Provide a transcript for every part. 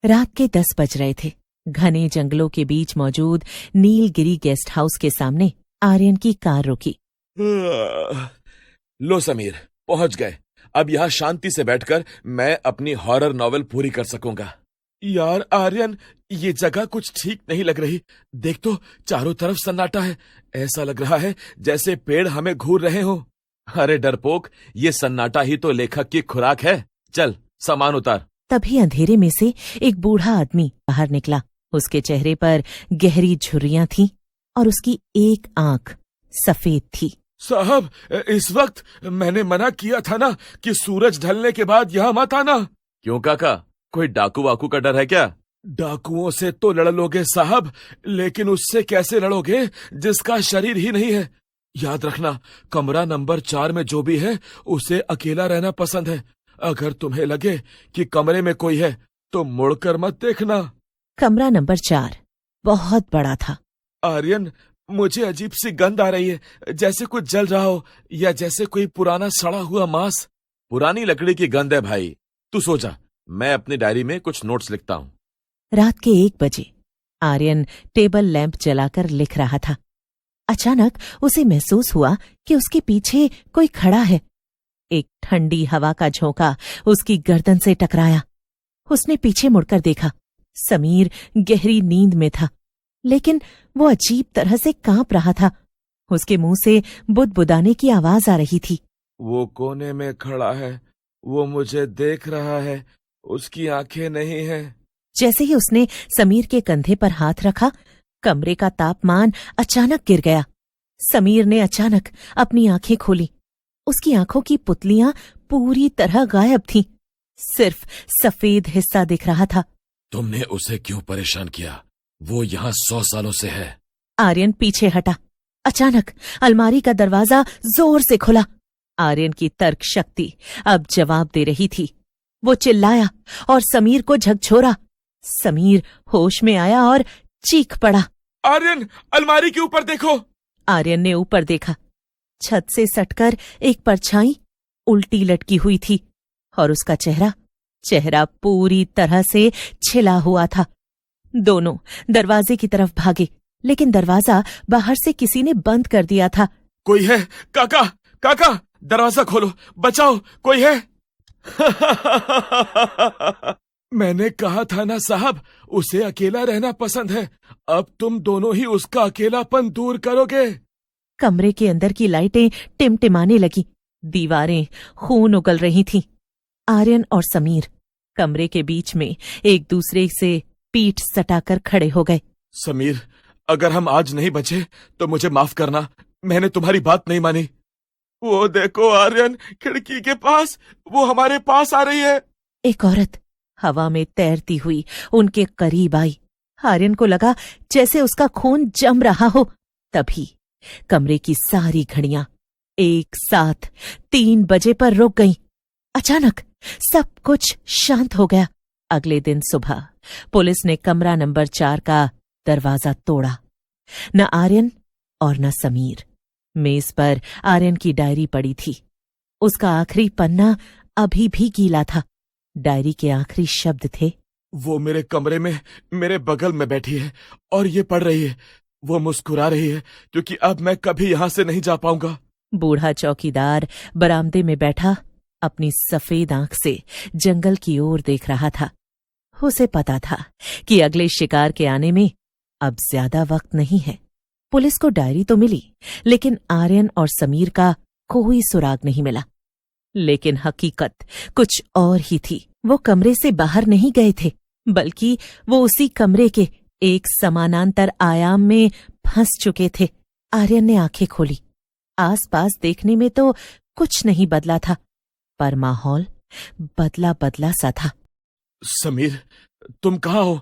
रात के 10 बज रहे थे। घने जंगलों के बीच मौजूद नीलगिरी गेस्ट हाउस के सामने आर्यन की कार रुकी। लो समीर, पहुंच गए। अब यहाँ शांति से बैठकर मैं अपनी हॉरर नॉवेल पूरी कर सकूंगा। यार आर्यन, ये जगह कुछ ठीक नहीं लग रही। देख तो, चारों तरफ सन्नाटा है। ऐसा लग रहा है जैसे पेड़ हमें घूर रहे हो। अरे डरपोक, ये सन्नाटा ही तो लेखक की खुराक है। चल सामान उतार। तभी अंधेरे में से एक बूढ़ा आदमी बाहर निकला। उसके चेहरे पर गहरी झुर्रियां थीं और उसकी एक आंख सफेद थी। साहब, इस वक्त मैंने मना किया था ना कि सूरज ढलने के बाद यहाँ मत आना। क्यों काका, कोई डाकू वाकू का डर है क्या? डाकुओं से तो लड़ लोगे साहब, लेकिन उससे कैसे लड़ोगे जिसका शरीर ही नहीं है। याद रखना, कमरा नंबर 4 में जो भी है उसे अकेला रहना पसंद है। अगर तुम्हें लगे कि कमरे में कोई है तो मुड़कर मत देखना। कमरा नंबर 4 बहुत बड़ा था। आर्यन, मुझे अजीब सी गंध आ रही है, जैसे कुछ जल रहा हो या जैसे कोई पुराना सड़ा हुआ मांस। पुरानी लकड़ी की गंध है भाई। तू सो जा, मैं अपनी डायरी में कुछ नोट्स लिखता हूँ। रात के 1 बजे आर्यन टेबल लैंप जलाकर लिख रहा था। अचानक उसे महसूस हुआ कि उसके पीछे कोई खड़ा है। एक ठंडी हवा का झोंका उसकी गर्दन से टकराया। उसने पीछे मुड़कर देखा। समीर गहरी नींद में था, लेकिन वो अजीब तरह से कांप रहा था। उसके मुंह से बुदबुदाने की आवाज आ रही थी। वो कोने में खड़ा है, वो मुझे देख रहा है, उसकी आंखें नहीं हैं। जैसे ही उसने समीर के कंधे पर हाथ रखा, कमरे का तापमान अचानक गिर गया। समीर ने अचानक अपनी आंखें खोली। उसकी आंखों की पुतलियां पूरी तरह गायब थीं। सिर्फ सफेद हिस्सा दिख रहा था। तुमने उसे क्यों परेशान किया? वो यहाँ 100 सालों से है। आर्यन पीछे हटा। अचानक अलमारी का दरवाजा जोर से खुला। आर्यन की तर्क शक्ति अब जवाब दे रही थी। वो चिल्लाया और समीर को झकझोरा। समीर होश में आया और चीख पड़ा, आर्यन, अलमारी के ऊपर देखो। आर्यन ने ऊपर देखा। छत से सटकर एक परछाई उल्टी लटकी हुई थी और उसका चेहरा पूरी तरह से छिला हुआ था। दोनों दरवाजे की तरफ भागे, लेकिन दरवाजा बाहर से किसी ने बंद कर दिया था। कोई है? काका, काका, दरवाजा खोलो, बचाओ, कोई है? मैंने कहा था ना साहब, उसे अकेला रहना पसंद है। अब तुम दोनों ही उसका अकेलापन दूर करोगे। कमरे के अंदर की लाइटें टिमटिमाने लगी। दीवारें खून उगल रही थीं। आर्यन और समीर कमरे के बीच में एक दूसरे से पीठ सटाकर खड़े हो गए। समीर, अगर हम आज नहीं बचे तो मुझे माफ करना, मैंने तुम्हारी बात नहीं मानी। वो देखो आर्यन, खिड़की के पास, वो हमारे पास आ रही है। एक औरत हवा में तैरती हुई उनके करीब आई। आर्यन को लगा जैसे उसका खून जम रहा हो। तभी कमरे की सारी घड़ियां एक साथ 3 बजे पर रुक गईं। अचानक सब कुछ शांत हो गया। अगले दिन सुबह पुलिस ने कमरा नंबर 4 का दरवाजा तोड़ा। न आर्यन और न समीर। मेज पर आर्यन की डायरी पड़ी थी। उसका आखिरी पन्ना अभी भी गीला था। डायरी के आखिरी शब्द थे, वो मेरे कमरे में मेरे बगल में बैठी है और ये पढ़ रही है। वो मुस्कुरा रही है क्योंकि अब मैं कभी यहां से नहीं जा पाऊंगा। बूढ़ा चौकीदार बरामदे में बैठा अपनी सफेद आंख से जंगल की ओर देख रहा था। उसे पता था कि अगले शिकार के आने में अब ज्यादा वक्त नहीं है। पुलिस को डायरी तो मिली, लेकिन आर्यन और समीर का कोई सुराग नहीं मिला। लेकिन हकीकत कुछ और ही थी। वो कमरे से बाहर नहीं गए थे, बल्कि वो उसी कमरे के एक समानांतर आयाम में फंस चुके थे। आर्यन ने आंखें खोली। आसपास देखने में तो कुछ नहीं बदला था, पर माहौल बदला बदला सा था। समीर, तुम कहाँ हो?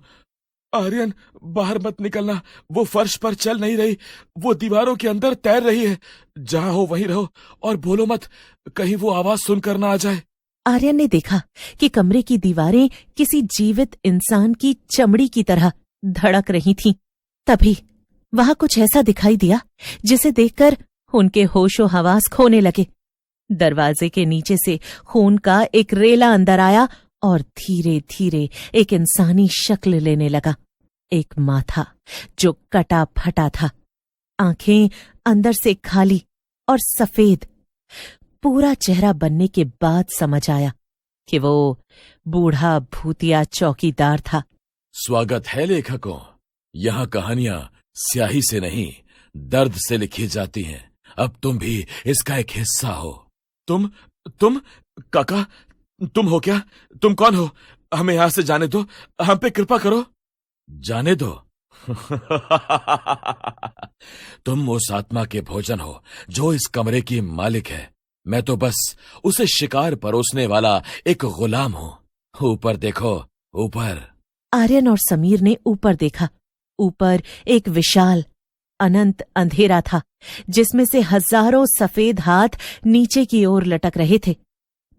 आर्यन, बाहर मत निकलना। वो फर्श पर चल नहीं रही, वो दीवारों के अंदर तैर रही है। जहां हो वहीं रहो और बोलो मत, कहीं वो आवाज सुनकर ना आ जाए। आर्यन ने देखा कि कमरे की दीवारें किसी जीवित इंसान की चमड़ी की तरह धड़क रही थीं। तभी वहां कुछ ऐसा दिखाई दिया जिसे देखकर उनके होशो हवास खोने लगे। दरवाजे के नीचे से खून का एक रेला अंदर आया और धीरे धीरे एक इंसानी शक्ल लेने लगा। एक माथा जो कटा फटा था, आंखें अंदर से खाली और सफेद। पूरा चेहरा बनने के बाद समझ आया कि वो बूढ़ा भूतिया चौकीदार था। स्वागत है लेखकों। यहाँ कहानियां स्याही से नहीं, दर्द से लिखी जाती हैं। अब तुम भी इसका एक हिस्सा हो। तुम काका, तुम हो क्या? तुम कौन हो? हमें यहां से जाने दो, हम पे कृपा करो। जाने दो? तुम उस आत्मा के भोजन हो जो इस कमरे की मालिक है। मैं तो बस उसे शिकार परोसने वाला एक गुलाम हूं। ऊपर देखो, ऊपर। आर्यन और समीर ने ऊपर देखा। ऊपर एक विशाल अनंत अंधेरा था, जिसमें से हजारों सफेद हाथ नीचे की ओर लटक रहे थे।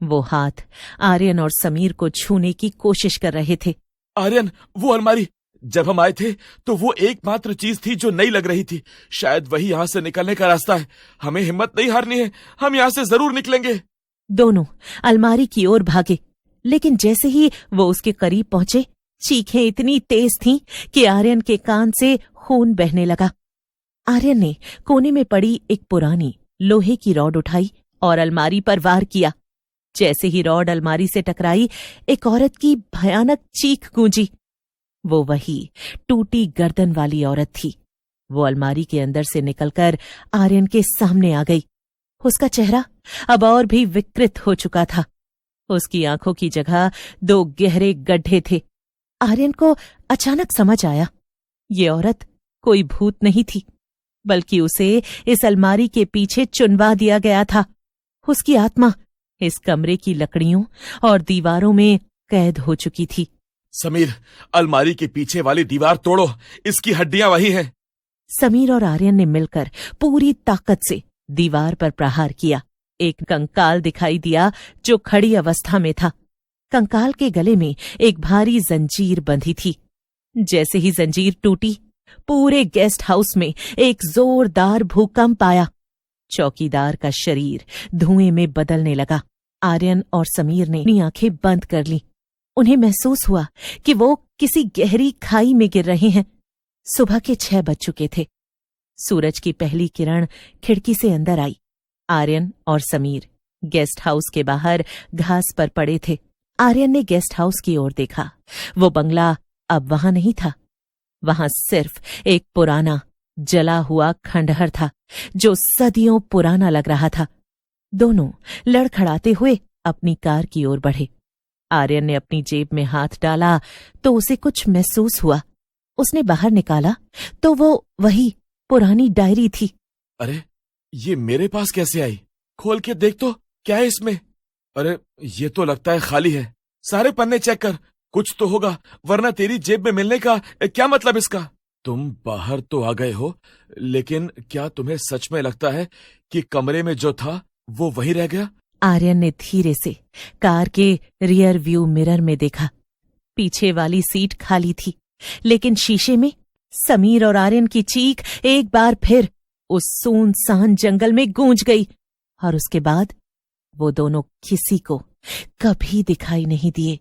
वो हाथ आर्यन और समीर को छूने की कोशिश कर रहे थे। आर्यन, वो अलमारी। जब हम आए थे तो वो एकमात्र चीज थी जो नई लग रही थी। शायद वही यहां से निकलने का रास्ता है। हमें हिम्मत नहीं हारनी है, हम यहां से जरूर निकलेंगे। दोनों अलमारी की ओर भागे, लेकिन जैसे ही वो उसके करीब पहुंचे, चीखें इतनी तेज थीं कि आर्यन के कान से खून बहने लगा। आर्यन ने कोने में पड़ी एक पुरानी लोहे की रॉड उठाई और अलमारी पर वार किया। जैसे ही रॉड अलमारी से टकराई, एक औरत की भयानक चीख गूंजी। वो वही टूटी गर्दन वाली औरत थी। वो अलमारी के अंदर से निकलकर आर्यन के सामने आ गई। उसका चेहरा अब और भी विकृत हो चुका था। उसकी आंखों की जगह 2 गहरे गड्ढे थे। आर्यन को अचानक समझ आया, ये औरत कोई भूत नहीं थी, बल्कि उसे इस अलमारी के पीछे चुनवा दिया गया था। उसकी आत्मा इस कमरे की लकड़ियों और दीवारों में कैद हो चुकी थी। समीर, अलमारी के पीछे वाली दीवार तोड़ो, इसकी हड्डियां वही हैं। समीर और आर्यन ने मिलकर पूरी ताकत से दीवार पर प्रहार किया। एक कंकाल दिखाई दिया जो खड़ी अवस्था में था। कंकाल के गले में एक भारी जंजीर बंधी थी। जैसे ही जंजीर टूटी, पूरे गेस्ट हाउस में एक जोरदार भूकंप आया। चौकीदार का शरीर धुएं में बदलने लगा। आर्यन और समीर ने अपनी आंखें बंद कर लीं। उन्हें महसूस हुआ कि वो किसी गहरी खाई में गिर रहे हैं। सुबह के 6 बज चुके थे। सूरज की पहली किरण खिड़की से अंदर आई। आर्यन और समीर गेस्ट हाउस के बाहर घास पर पड़े थे। आर्यन ने गेस्ट हाउस की ओर देखा। वो बंगला अब वहां नहीं था। वहां सिर्फ एक पुराना जला हुआ खंडहर था जो सदियों पुराना लग रहा था। दोनों लड़खड़ाते हुए अपनी कार की ओर बढ़े। आर्यन ने अपनी जेब में हाथ डाला तो उसे कुछ महसूस हुआ। उसने बाहर निकाला तो वो वही पुरानी डायरी थी। अरे, ये मेरे पास कैसे आई? खोल के देख तो, क्या है इसमें? अरे, ये तो लगता है खाली है। सारे पन्ने चेक कर, कुछ तो होगा, वरना तेरी जेब में मिलने का क्या मतलब इसका? तुम बाहर तो आ गए हो, लेकिन क्या तुम्हें सच में लगता है कि कमरे में जो था वो वही रह गया? आर्यन ने धीरे से कार के रियर व्यू मिरर में देखा। पीछे वाली सीट खाली थी, लेकिन शीशे में समीर और आर्यन की चीख एक बार फिर उस सुनसान जंगल में गूंज गई। और उसके बाद वो दोनों किसी को कभी दिखाई नहीं दिए।